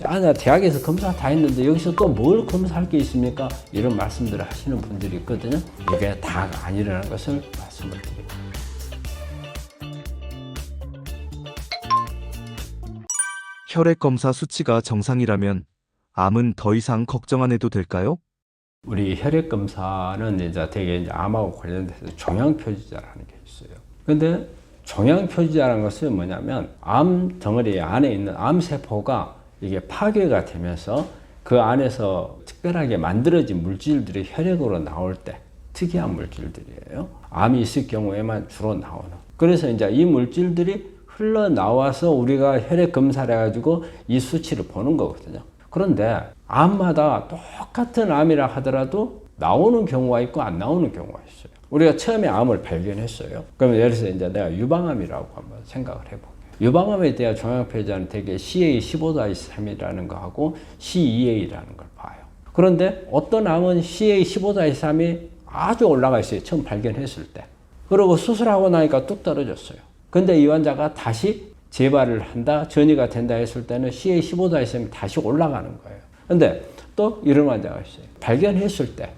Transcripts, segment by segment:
나 대학에서 검사 다 했는데 여기서 또 뭘 검사할 게 있습니까? 이런 말씀들을 하시는 분들이 있거든요. 이게 다가 아니라는 것을 말씀을 드립니다. 혈액 검사 수치가 정상이라면 암은 더 이상 걱정 안 해도 될까요? 우리 혈액 검사는 이제 되게 이제 암하고 관련돼서 종양 표지자라는 게 있어요. 근데 종양 표지자라는 것은 뭐냐면 암 덩어리 안에 있는 암 세포가 이게 파괴가 되면서 그 안에서 특별하게 만들어진 물질들이 혈액으로 나올 때 특이한 물질들이에요. 암이 있을 경우에만 주로 나오는. 그래서 이제 이 물질들이 흘러나와서 우리가 혈액 검사를 해가지고 이 수치를 보는 거거든요. 그런데 암마다 똑같은 암이라 하더라도 나오는 경우가 있고 안 나오는 경우가 있어요. 우리가 처음에 암을 발견했어요. 그러면 예를 들어서 이제 내가 유방암이라고 한번 생각을 해볼게요. 유방암에 대한 종양표지자는 대개 CA15-3이라는 거 하고 CEA라는 걸 봐요. 그런데 어떤 암은 CA15-3이 아주 올라가 있어요. 처음 발견했을 때. 그리고 수술하고 나니까 뚝 떨어졌어요. 근데 이 환자가 다시 재발을 한다, 전이가 된다 했을 때는 CA15-3이 다시 올라가는 거예요. 근데 또 이런 환자가 있어요. 발견했을 때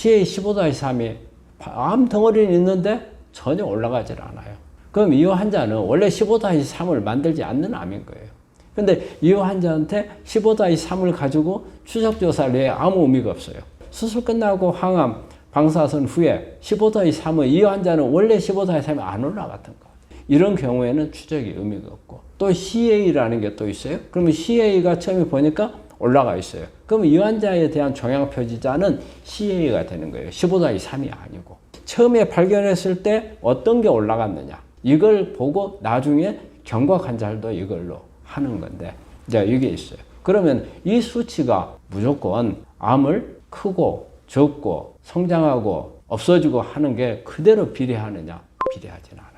CA15-3이 암 덩어리는 있는데 전혀 올라가질 않아요. 그럼 이 환자는 원래 15-3을 만들지 않는 암인 거예요. 근데 이 환자한테 15-3을 가지고 추적조사를 해야 아무 의미가 없어요. 수술 끝나고 항암, 방사선 후에 15-3은 이 환자는 원래 15-3이 안 올라갔던 거예요. 이런 경우에는 추적이 의미가 없고 또 CA라는 게 또 있어요. 그러면 CA가 처음에 보니까 올라가 있어요. 그럼 이 환자에 대한 종양표지자는 CA가 되는 거예요. 15-3이 아니고. 처음에 발견했을 때 어떤 게 올라갔느냐. 이걸 보고 나중에 경과 관찰도 이걸로 하는 건데 이제 이게 있어요. 그러면 이 수치가 무조건 암을 크고 적고 성장하고 없어지고 하는 게 그대로 비례하느냐? 비례하진 않아요.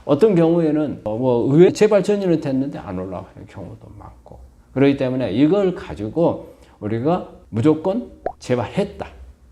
어떤 경우에는 의외 재발 전이는 됐는데 안 올라가는 경우도 많고 그렇기 때문에 이걸 가지고 우리가 무조건 재발했다,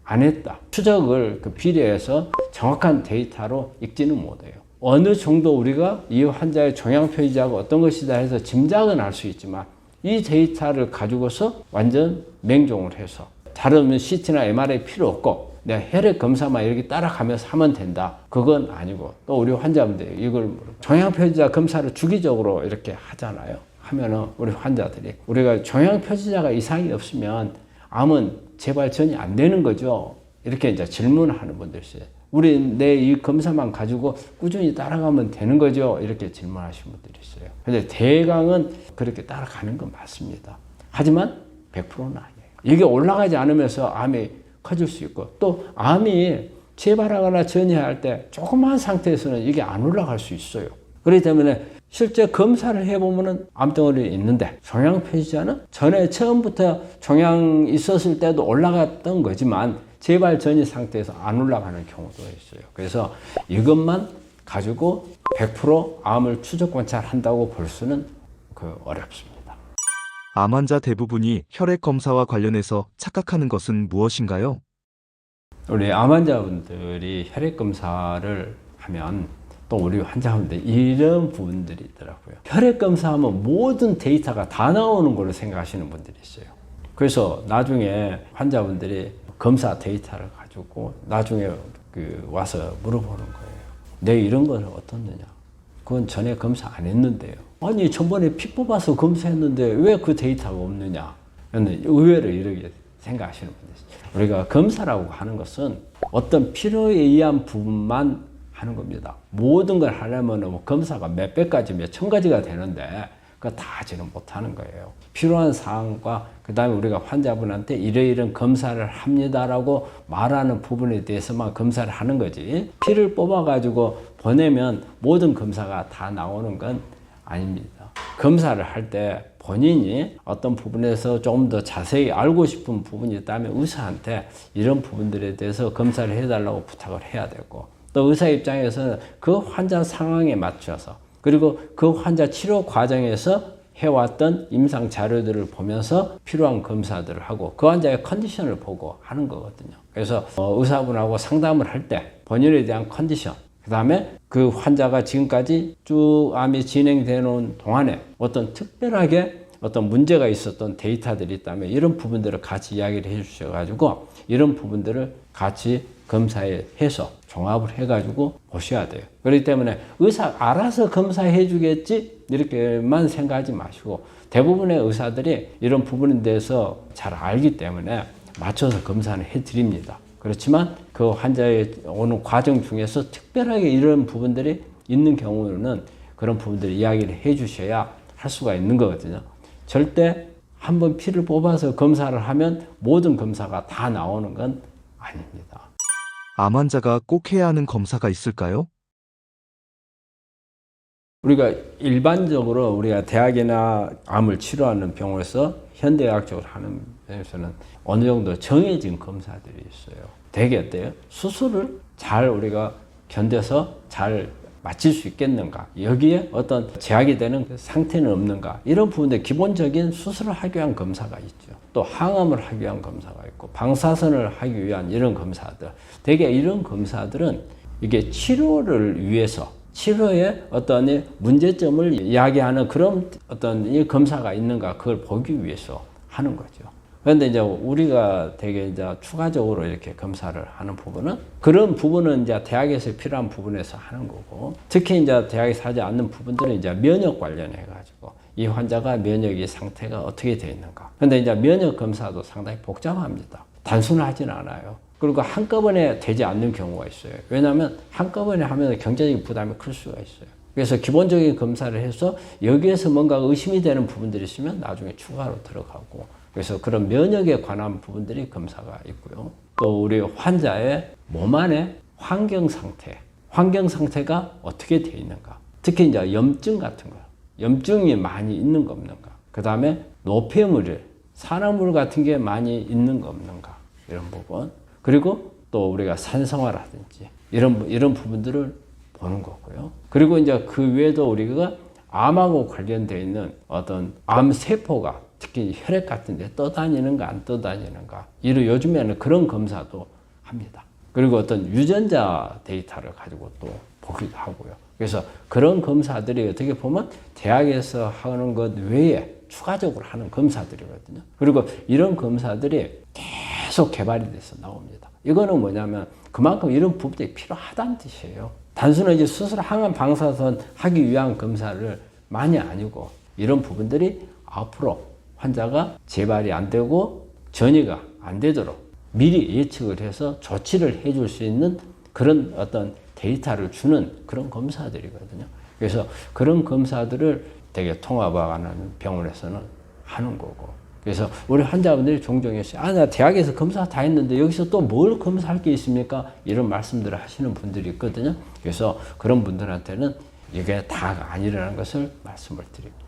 안 했다 추적을 그 비례해서 정확한 데이터로 읽지는 못해요. 어느 정도 우리가 이 환자의 종양표지자가 어떤 것이다 해서 짐작은 할 수 있지만 이 데이터를 가지고서 완전 맹종을 해서 다른 CT나 MRI 필요 없고 내가 혈액 검사만 이렇게 따라가면서 하면 된다. 그건 아니고 또 우리 환자분들 이걸 종양표지자 검사를 주기적으로 이렇게 하잖아요. 하면은 우리 환자들이 우리가 종양표지자가 이상이 없으면 암은 재발 전이 안 되는 거죠. 이렇게 이제 질문하는 분들이 있어요. 우리 내 이 검사만 가지고 꾸준히 따라가면 되는 거죠. 이렇게 질문하시는 분들이 있어요. 근데 대강은 그렇게 따라가는 건 맞습니다. 하지만 100%는 아니에요. 이게 올라가지 않으면서 암이 커질 수 있고 또 암이 재발하거나 전이할 때 조그마한 상태에서는 이게 안 올라갈 수 있어요. 그렇기 때문에 실제 검사를 해보면 암덩어리 있는데 종양표지자는 전에 처음부터 종양 있었을 때도 올라갔던 거지만 재발 전이 상태에서 안 올라가는 경우도 있어요. 그래서 이것만 가지고 100% 암을 추적 관찰한다고 볼 수는 어렵습니다. 암 환자 대부분이 혈액 검사와 관련해서 착각하는 것은 무엇인가요? 우리 암 환자분들이 혈액 검사를 하면 또 우리 환자분들 이런 부분들이 있더라고요. 혈액 검사하면 모든 데이터가 다 나오는 걸로 생각하시는 분들이 있어요. 그래서 나중에 환자분들이 검사 데이터를 가지고 나중에 와서 물어보는 거예요. 내 이런 거는 어떻느냐? 그건 전에 검사 안 했는데요. 아니 전번에 피 뽑아서 검사했는데 왜 그 데이터가 없느냐? 의외로 이렇게 생각하시는 분들 있어요. 우리가 검사라고 하는 것은 어떤 필요에 의한 부분만 하는 겁니다. 모든 걸 하려면 검사가 몇 백가지, 몇 천 가지가 되는데 그거 다 하지는 못하는 거예요. 필요한 사항과 그 다음에 우리가 환자분한테 이러이런 검사를 합니다라고 말하는 부분에 대해서만 검사를 하는 거지 피를 뽑아가지고 보내면 모든 검사가 다 나오는 건 아닙니다. 검사를 할 때 본인이 어떤 부분에서 조금 더 자세히 알고 싶은 부분이 있다면 의사한테 이런 부분들에 대해서 검사를 해달라고 부탁을 해야 되고 또 의사 입장에서는 그 환자 상황에 맞춰서 그리고 그 환자 치료 과정에서 해왔던 임상 자료들을 보면서 필요한 검사들을 하고 그 환자의 컨디션을 보고 하는 거거든요. 그래서 의사분하고 상담을 할 때 본인에 대한 컨디션 그 다음에 그 환자가 지금까지 쭉 암이 진행되는 동안에 어떤 특별하게 어떤 문제가 있었던 데이터들이 있다면 이런 부분들을 같이 이야기를 해 주셔가지고 이런 부분들을 같이 검사에 해서 종합을 해가지고 보셔야 돼요. 그렇기 때문에 의사 알아서 검사해 주겠지 이렇게만 생각하지 마시고 대부분의 의사들이 이런 부분에 대해서 잘 알기 때문에 맞춰서 검사를 해드립니다. 그렇지만 그 환자의 오는 과정 중에서 특별하게 이런 부분들이 있는 경우는 그런 부분들을 이야기를 해 주셔야 할 수가 있는 거거든요. 절대 한번 피를 뽑아서 검사를 하면 모든 검사가 다 나오는 건 아닙니다. 암 환자가 꼭 해야 하는 검사가 있을까요? 우리가 일반적으로 우리가 대학이나 암을 치료하는 병원에서 현대의학적으로 하는 병에서는 어느 정도 정해진 검사들이 있어요. 되게 어때요? 수술을 잘 우리가 견뎌서 잘 마칠 수 있겠는가? 여기에 어떤 제약이 되는 상태는 없는가? 이런 부분들 기본적인 수술을 하기 위한 검사가 있죠. 또 항암을 하기 위한 검사가 있고 방사선을 하기 위한 이런 검사들. 되게 이런 검사들은 이게 치료를 위해서 치료에 어떤 문제점을 이야기하는 그런 어떤 이 검사가 있는가 그걸 보기 위해서 하는 거죠. 그런데 이제 우리가 되게 이제 추가적으로 이렇게 검사를 하는 부분은 그런 부분은 이제 대학에서 필요한 부분에서 하는 거고 특히 이제 대학에서 하지 않는 부분들은 이제 면역 관련해 가지고 이 환자가 면역의 상태가 어떻게 되어 있는가. 그런데 이제 면역 검사도 상당히 복잡합니다. 단순하진 않아요. 그리고 한꺼번에 되지 않는 경우가 있어요. 왜냐하면 한꺼번에 하면 경제적인 부담이 클 수가 있어요. 그래서 기본적인 검사를 해서 여기에서 뭔가 의심이 되는 부분들이 있으면 나중에 추가로 들어가고 그래서 그런 면역에 관한 부분들이 검사가 있고요. 또 우리 환자의 몸 안의 환경 상태가 어떻게 되어 있는가. 특히 이제 염증 같은 거, 염증이 많이 있는 거 없는가. 그 다음에 노폐물, 산화물 같은 게 많이 있는 거 없는가. 이런 부분. 그리고 또 우리가 산성화라든지 이런 부분들을 보는 거고요. 그리고 이제 그 외에도 우리가 암하고 관련되어 있는 어떤 암세포가 특히 혈액 같은 데 떠다니는가 안 떠다니는가. 요즘에는 그런 검사도 합니다. 그리고 어떤 유전자 데이터를 가지고 또 보기도 하고요. 그래서 그런 검사들이 어떻게 보면 대학에서 하는 것 외에 추가적으로 하는 검사들이거든요. 그리고 이런 검사들이 계속 개발이 돼서 나옵니다. 이거는 뭐냐면 그만큼 이런 부분들이 필요하다는 뜻이에요. 단순하게 수술 항암 방사선 하기 위한 검사를 많이 아니고 이런 부분들이 앞으로 환자가 재발이 안 되고 전이가 안 되도록 미리 예측을 해서 조치를 해줄 수 있는 그런 어떤 데이터를 주는 그런 검사들이거든요. 그래서 그런 검사들을 되게 통합하는 병원에서는 하는 거고. 그래서 우리 환자분들이 종종 나 대학에서 검사 다 했는데 여기서 또 뭘 검사할 게 있습니까? 이런 말씀들을 하시는 분들이 있거든요. 그래서 그런 분들한테는 이게 다가 아니라는 것을 말씀을 드립니다.